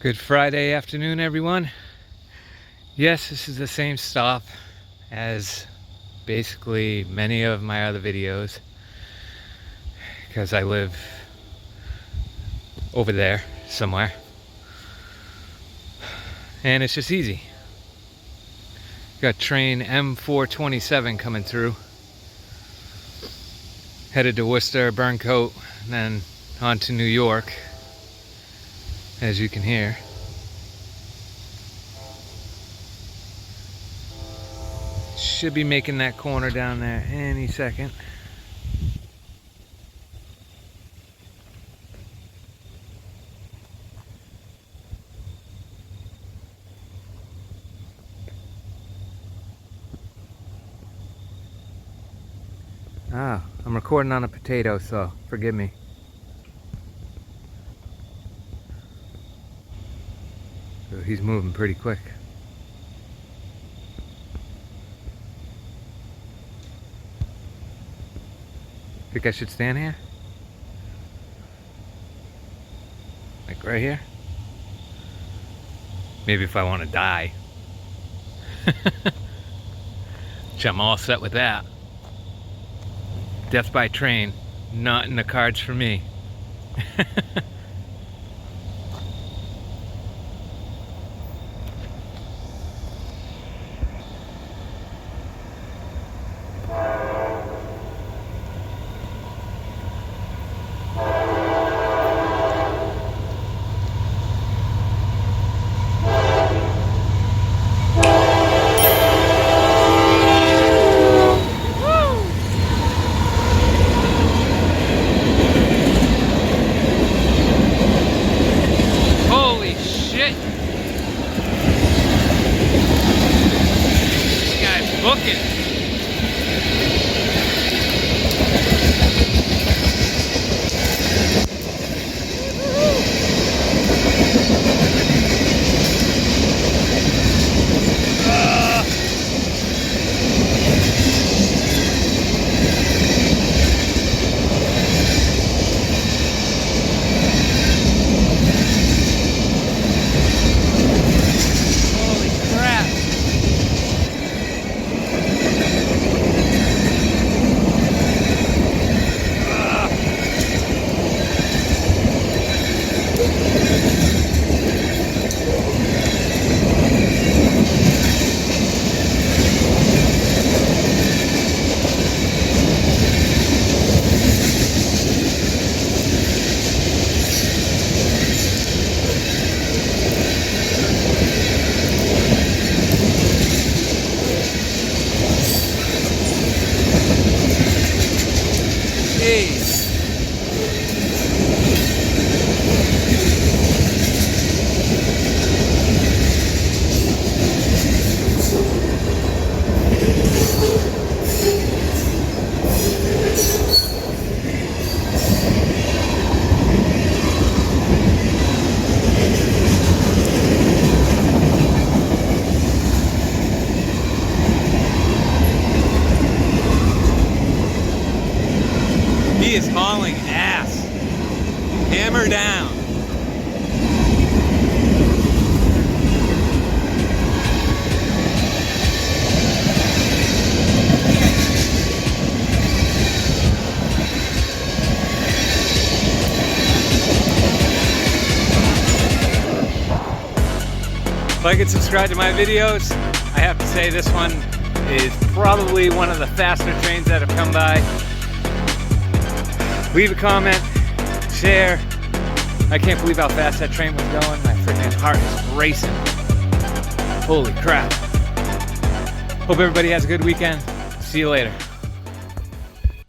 Good Friday afternoon, everyone. Yes, this is the same stop as basically many of my other videos because I live over there somewhere and it's just easy. Got train M427 coming through, headed to Worcester, Burncoat, and then on to New York, as you can hear. Should be making that corner down there any second. I'm recording on a potato, so forgive me. So he's moving pretty quick. Think I should stand here? Like right here? Maybe if I want to die. Which I'm all set with that. Death by train, not in the cards for me. Booking. He is hauling ass. Hammer down. Like and subscribe to my videos. I have to say this one is probably one of the faster trains that have come by. Leave a comment, share. I can't believe how fast that train was going. My freaking heart is racing. Holy crap. Hope everybody has a good weekend. See you later.